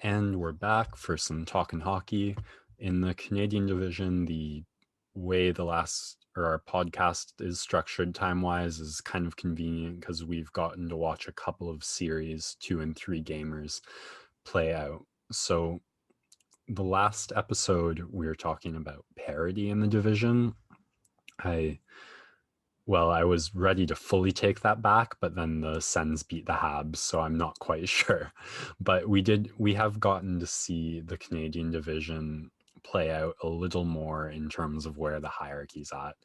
And we're back for some talking hockey. In the Canadian Division, the way our podcast is structured time-wise is kind of convenient because we've gotten to watch a couple of series, 2 and 3 gamers, play out. So the last episode, we were talking about parity in the division. I was ready to fully take that back, but then the Sens beat the Habs, so I'm not quite sure. But we have gotten to see the Canadian division play out a little more in terms of where the hierarchy's at.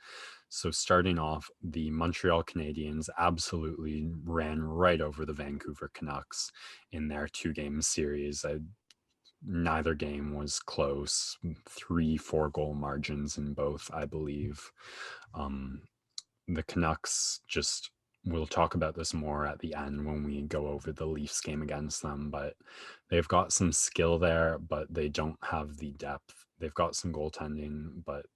So starting off, the Montreal Canadiens absolutely ran right over the Vancouver Canucks in their 2-game series. Neither game was close, 3-4 goal margins in both, I believe. The Canucks we'll talk about this more at the end when we go over the Leafs game against them, but they've got some skill there, but they don't have the depth. They've got some goaltending, but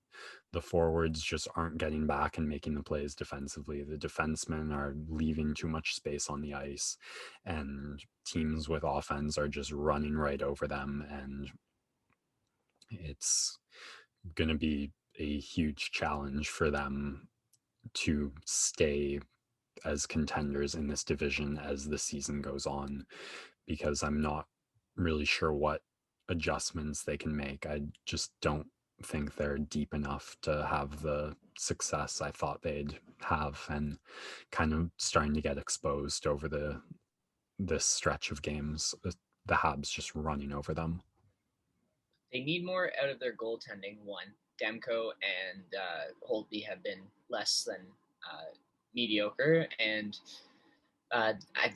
the forwards just aren't getting back and making the plays defensively. The defensemen are leaving too much space on the ice, and teams with offense are just running right over them, and it's going to be a huge challenge for them to stay as contenders in this division as the season goes on, because I'm not really sure what adjustments they can make. I just don't think they're deep enough to have the success I thought they'd have, and kind of starting to get exposed over this stretch of games. The Habs just running over them. They need more out of their goaltending. One, Demko and Holtby have been less than mediocre, and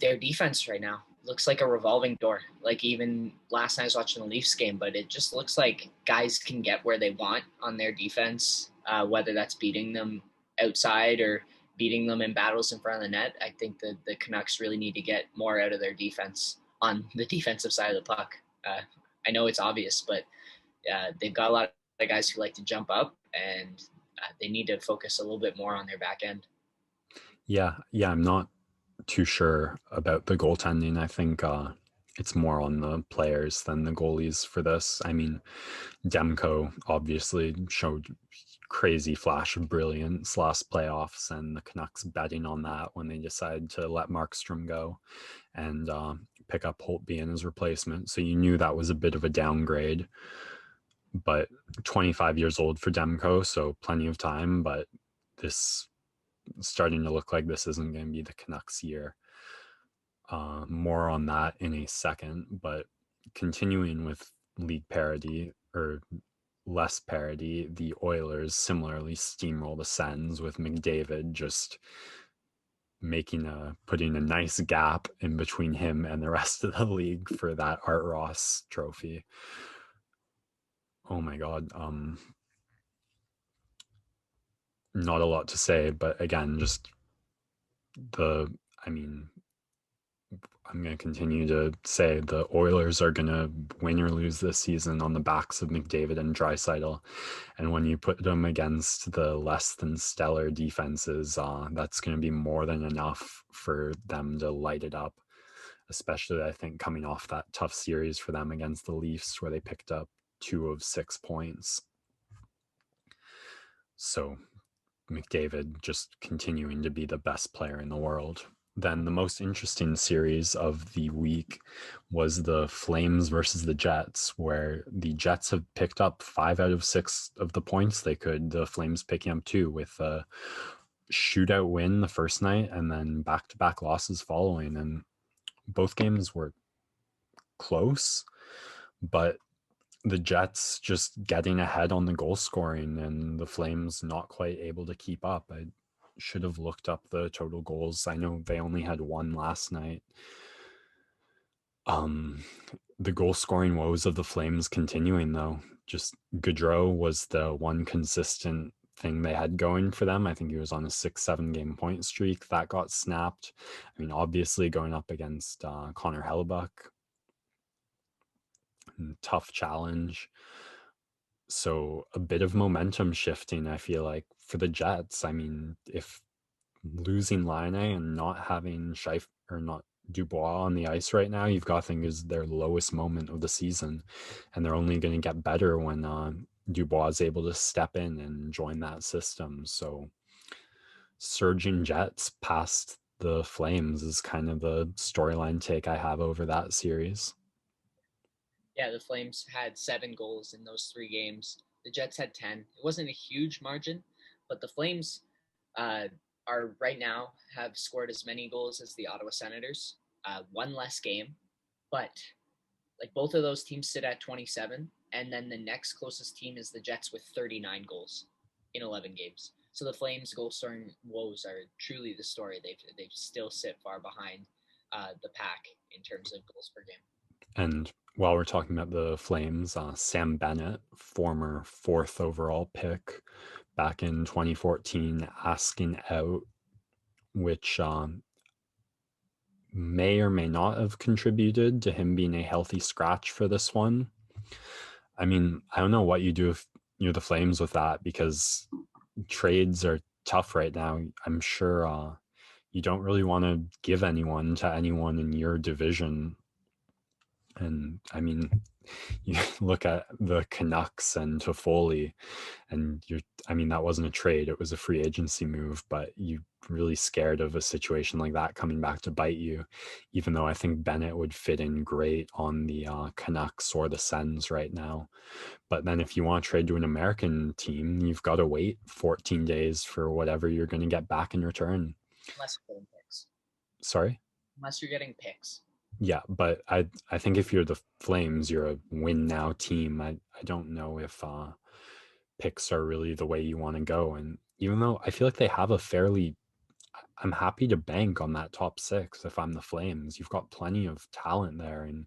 their defense right now looks like a revolving door. Like even last night I was watching the Leafs game, but it just looks like guys can get where they want on their defense, whether that's beating them outside or beating them in battles in front of the net. I think the Canucks really need to get more out of their defense on the defensive side of the puck. I know it's obvious, but they've got a lot of guys who like to jump up, and they need to focus a little bit more on their back end. Yeah, I'm not too sure about the goaltending. I think it's more on the players than the goalies for this. I mean, Demko obviously showed crazy flash of brilliance last playoffs, and the Canucks betting on that when they decided to let Markstrom go and pick up Holtby in his replacement. So you knew that was a bit of a downgrade, but 25 years old for Demko, so plenty of time, but this starting to look like this isn't going to be the Canucks year. More on that in a second, but continuing with league parity, or less parity, the Oilers similarly steamroll the Sens with McDavid just putting a nice gap in between him and the rest of the league for that Art Ross trophy. Oh my God. Not a lot to say, but again, I'm going to continue to say the Oilers are going to win or lose this season on the backs of McDavid and Draisaitl. And when you put them against the less than stellar defenses, that's going to be more than enough for them to light it up, especially, I think, coming off that tough series for them against the Leafs where they picked up 2 of 6 points. So McDavid just continuing to be the best player in the world. Then the most interesting series of the week was the Flames versus the Jets, where the Jets have picked up 5 out of 6 of the points they could. The Flames picking up 2 with a shootout win the first night and then back-to-back losses following. And both games were close, but the Jets just getting ahead on the goal scoring and the Flames not quite able to keep up. I should have looked up the total goals. I know they only had 1 last night. The goal scoring woes of the Flames continuing, though. Just Gaudreau was the one consistent thing they had going for them. I think he was on a 6-7 game point streak that got snapped. I mean, obviously going up against Connor Hellebuck, tough challenge. So a bit of momentum shifting, I feel like, for the Jets. I mean, if losing Laine and not having Dubois on the ice right now, you've got to think is their lowest moment of the season, and they're only going to get better when Dubois is able to step in and join that system. So surging Jets past the Flames is kind of the storyline take I have over that series. Yeah, the Flames had 7 goals in those 3 games. The Jets had 10. It wasn't a huge margin, but the Flames uh, are right now have scored as many goals as the Ottawa Senators. 1 less game, but like both of those teams sit at 27, and then the next closest team is the Jets with 39 goals in 11 games. So the Flames' goal scoring woes are truly the story. They still sit far behind the pack in terms of goals per game. And while we're talking about the Flames, Sam Bennet, former 4th overall pick back in 2014, asking out, which may or may not have contributed to him being a healthy scratch for this one. I mean, I don't know what you do if you're the Flames with that, because trades are tough right now. I'm sure you don't really want to give anyone to anyone in your division. And I mean, you look at the Canucks and Toffoli, and I mean, that wasn't a trade, it was a free agency move, but you're really scared of a situation like that coming back to bite you, even though I think Bennett would fit in great on the Canucks or the Sens right now. But then if you want to trade to an American team, you've got to wait 14 days for whatever you're going to get back in return. Unless you're getting picks. Sorry? Unless you're getting picks. Yeah, but I think if you're the Flames, you're a win now team. I don't know if picks are really the way you want to go. And even though I feel like they have I'm happy to bank on that top 6 if I'm the Flames. You've got plenty of talent there, and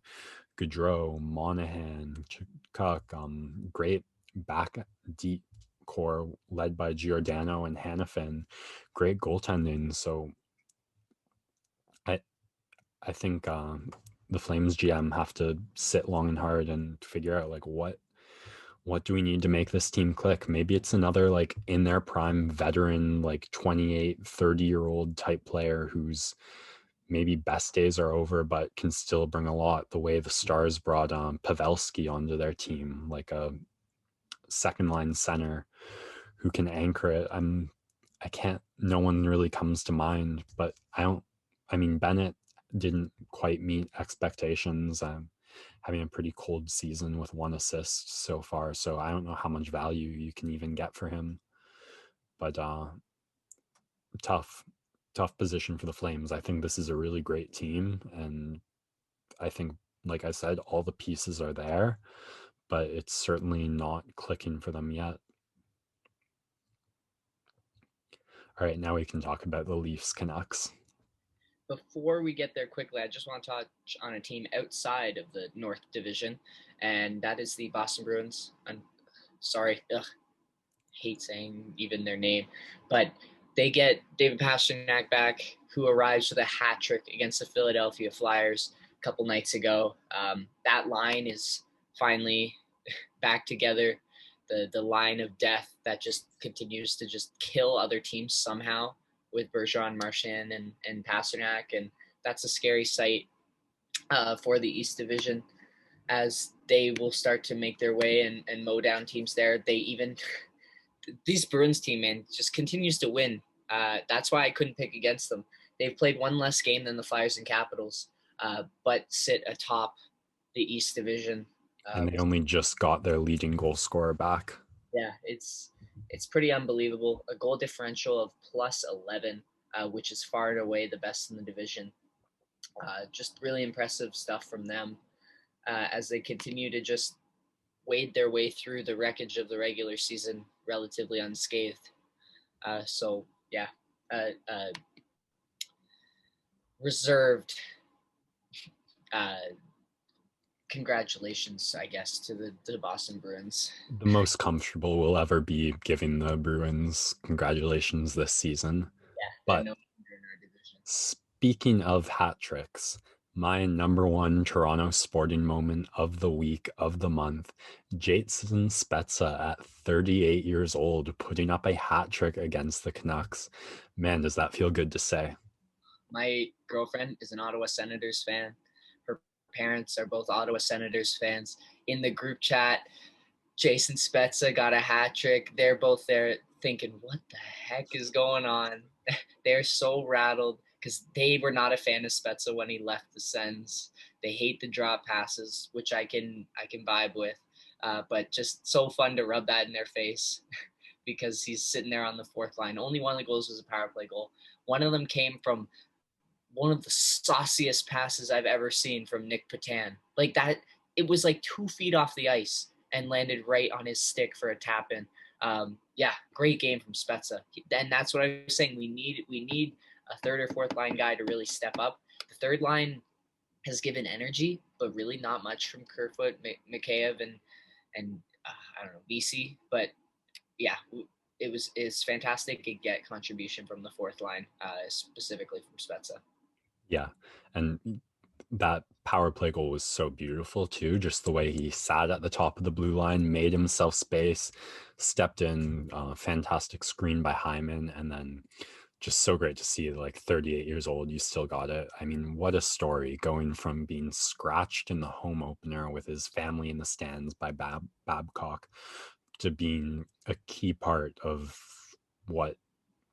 Gaudreau, Monahan, Cook, great back deep core led by Giordano and Hannafin, great goaltending. So I think the Flames GM have to sit long and hard and figure out like what do we need to make this team click. Maybe it's another like in their prime veteran, like 28 30-year-old type player who's maybe best days are over but can still bring a lot, the way the Stars brought Pavelski onto their team, like a second line center who can anchor it. I can't, no one really comes to mind, but I mean, Bennett didn't quite meet expectations. Having a pretty cold season with 1 assist so far, so I don't know how much value you can even get for him. But tough position for the Flames. I think this is a really great team, and I think, like I said, all the pieces are there, but it's certainly not clicking for them yet. All right, now we can talk about the Leafs Canucks. Before we get there quickly, I just want to touch on a team outside of the North Division, and that is the Boston Bruins. I'm sorry, hate saying even their name, but they get David Pastrnak back, who arrives with a hat trick against the Philadelphia Flyers a couple nights ago. That line is finally back together. The line of death that just continues to just kill other teams somehow, with Bergeron, Marchand, and Pastrnak, and that's a scary sight for the East Division, as they will start to make their way and mow down teams there. They even these Bruins team, man, just continues to win. That's why I couldn't pick against them. They've played 1 less game than the Flyers and Capitals, but sit atop the East Division. And they only just got their leading goal scorer back. Yeah, it's pretty unbelievable. A goal differential of +11, which is far and away the best in the division. Just really impressive stuff from them as they continue to just wade their way through the wreckage of the regular season relatively unscathed. So yeah, reserved congratulations, I guess, to the Boston Bruins. The most comfortable we'll ever be giving the Bruins congratulations this season. Yeah, but no in our division. Speaking of hat tricks, my number 1 Toronto sporting moment of the week, of the month, Jason Spezza at 38 years old putting up a hat trick against the Canucks. Man, does that feel good to say. My girlfriend is an Ottawa Senators fan. Her parents are both Ottawa Senators fans. In the group chat, Jason Spezza got a hat trick. They're both there thinking, what the heck is going on? They're so rattled because they were not a fan of Spezza when he left the Sens. They hate the drop passes, which I can vibe with. But just so fun to rub that in their face because he's sitting there on the fourth line. Only one of the goals was a power play goal. One of them came from one of the sauciest passes I've ever seen from Nick Patan. Like that, it was like 2 feet off the ice and landed right on his stick for a tap in. Yeah, great game from Spezza. And that's what I was saying. We need a third or fourth line guy to really step up. The third line has given energy, but really not much from Kerfoot, Mikheyev, and I don't know VC. But yeah, it's fantastic to get contribution from the fourth line, specifically from Spezza. Yeah, and that power play goal was so beautiful too. Just the way he sat at the top of the blue line, made himself space, stepped in, fantastic screen by Hyman, and then just so great to see. Like 38 years old, you still got it. I mean, what a story, going from being scratched in the home opener with his family in the stands by Babcock to being a key part of what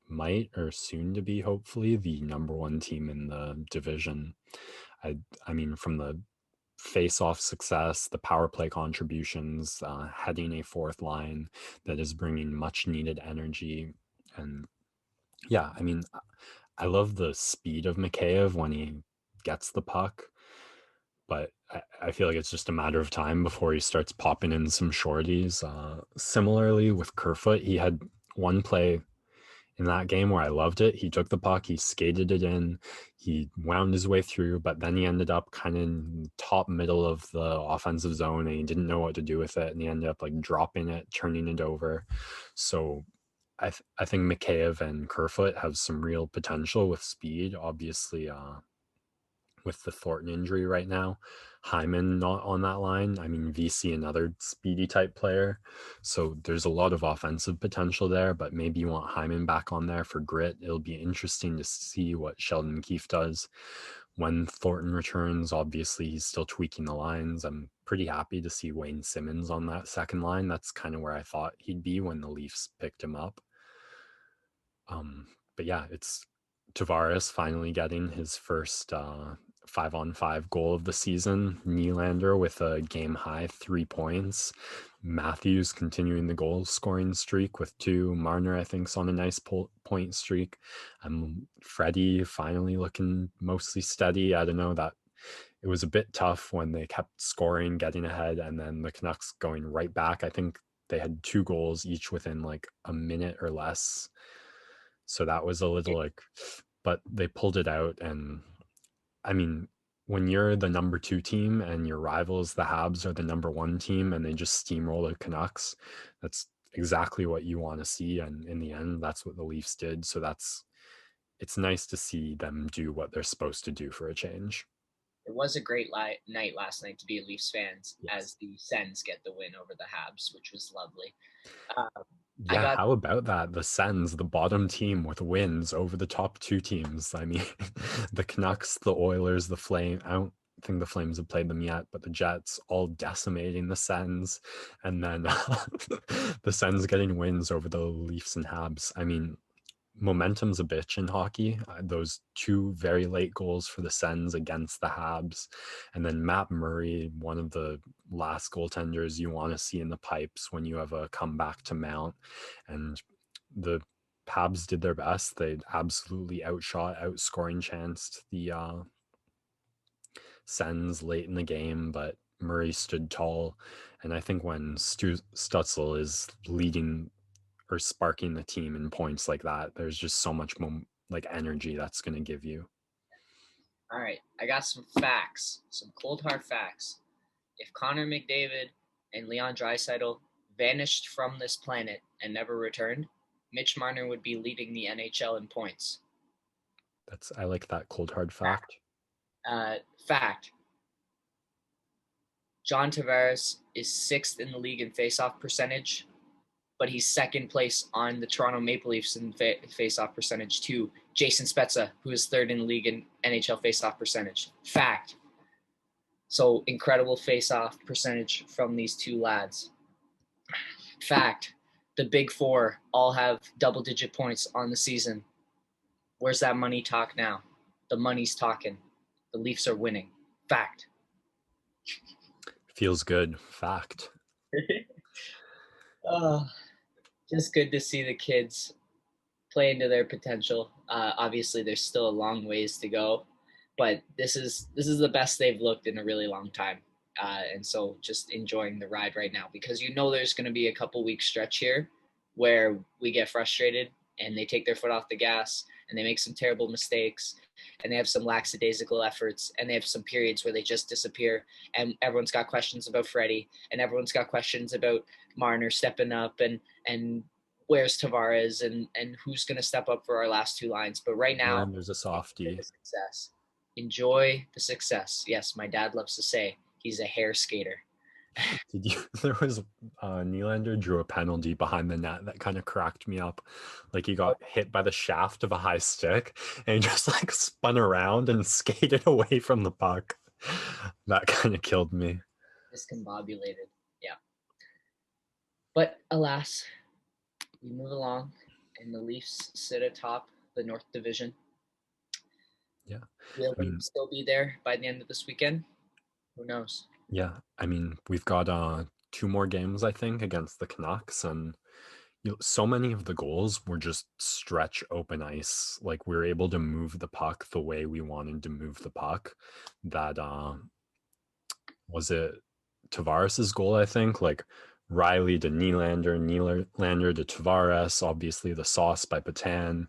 might, or soon to be, hopefully, the number one team in the division. I I mean, from the face-off success, the power play contributions, heading a fourth line that is bringing much needed energy, and yeah, I mean, I love the speed of Mikheyev when he gets the puck, but I feel like it's just a matter of time before he starts popping in some shorties. Similarly with Kerfoot, he had one play in that game where I loved it. He took the puck, he skated it in, he wound his way through, but then he ended up kind of in top middle of the offensive zone and he didn't know what to do with it. And he ended up like dropping it, turning it over. So I think Mikheyev and Kerfoot have some real potential with speed. Obviously, with the Thornton injury right now, Hyman not on that line. I mean, VC, another speedy type player. So there's a lot of offensive potential there, but maybe you want Hyman back on there for grit. It'll be interesting to see what Sheldon Keefe does when Thornton returns. Obviously, he's still tweaking the lines. I'm pretty happy to see Wayne Simmons on that second line. That's kind of where I thought he'd be when the Leafs picked him up. But yeah, it's Tavares finally getting his first 5-on-5 goal of the season. Nylander with a game high 3 points. Matthews continuing the goal scoring streak with 2. Marner, I think, is on a nice point streak. Freddie finally looking mostly steady. I don't know, that it was a bit tough when they kept scoring, getting ahead, and then the Canucks going right back. I think they had 2 goals each within like a minute or less. So that was a little like, but they pulled it out. And I mean, when you're the number 2 team and your rivals, the Habs, are the number 1 team and they just steamroll the Canucks, that's exactly what you want to see. And in the end, that's what the Leafs did. So it's nice to see them do what they're supposed to do for a change. It was a great night last night to be a Leafs fans Yes. as the Sens get the win over the Habs, which was lovely. Uh, I Yeah, got how about that? The Sens, the bottom team with wins over the top 2 teams. I mean, the Canucks, the Oilers, the Flame. I don't think the Flames have played them yet, but the Jets all decimating the Sens, and then the Sens getting wins over the Leafs and Habs. I mean, momentum's a bitch in hockey. Those 2 very late goals for the Sens against the Habs, and then Matt Murray, one of the last goaltenders you want to see in the pipes when you have a comeback to mount. And the Habs did their best. They absolutely outscoring chanced the Sens late in the game, but Murray stood tall. And I think when Stutzel is leading or sparking the team in points like that, there's just so much like energy that's going to give you. All right, I got some facts, some cold hard facts. If Connor McDavid and Leon Draisaitl vanished from this planet and never returned, Mitch Marner would be leading the NHL in points. I like that cold hard fact. Fact: John Tavares is 6th in the league in faceoff percentage, but he's second place on the Toronto Maple Leafs in face-off percentage to Jason Spezza, who is third in the league in NHL face-off percentage. Fact. So incredible face-off percentage from these two lads. Fact. The big four all have double-digit points on the season. Where's that money talk now? The money's talking. The Leafs are winning. Fact. Feels good. Fact. Just good to see the kids play into their potential. Obviously, there's still a long ways to go, but this is the best they've looked in a really long time. And so just enjoying the ride right now, because there's going to be a couple week stretch here where we get frustrated and they take their foot off the gas and they make some terrible mistakes and they have some lackadaisical efforts and they have some periods where they just disappear, and everyone's got questions about Freddie and everyone's got questions about Marner stepping up and where's Tavares and who's going to step up for our last two lines. But right now, there's a softie. Enjoy the success. Yes, my dad loves to say he's a hair skater. There was Nylander drew a penalty behind the net that kind of cracked me up. Like he got hit by the shaft of a high stick and he just like spun around and skated away from the puck. That kind of killed me. Discombobulated. Yeah. But alas, we move along and the Leafs sit atop the North Division. Yeah. Will we still be there by the end of this weekend? Who knows? Yeah, I mean, we've got 2 more games, I think, against the Canucks, and so many of the goals were just stretch open ice. Like we were able to move the puck the way we wanted to move the puck. That was it Tavares's goal, I think, like Riley to Nylander, Nylander to Tavares, obviously the sauce by Patan.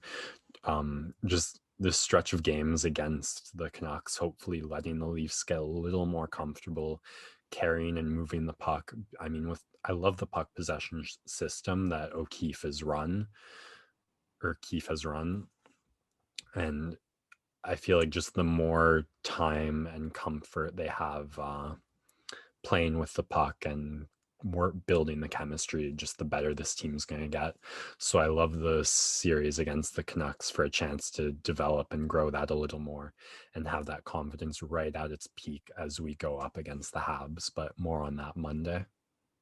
Just this stretch of games against the Canucks, hopefully letting the Leafs get a little more comfortable carrying and moving the puck. I mean, I love the puck possession system that Keefe has run. And I feel like just the more time and comfort they have playing with the puck and more building the chemistry, just the better this team's going to get. So I love the series against the Canucks for a chance to develop and grow that a little more and have that confidence right at its peak as we go up against the Habs, but more on that Monday.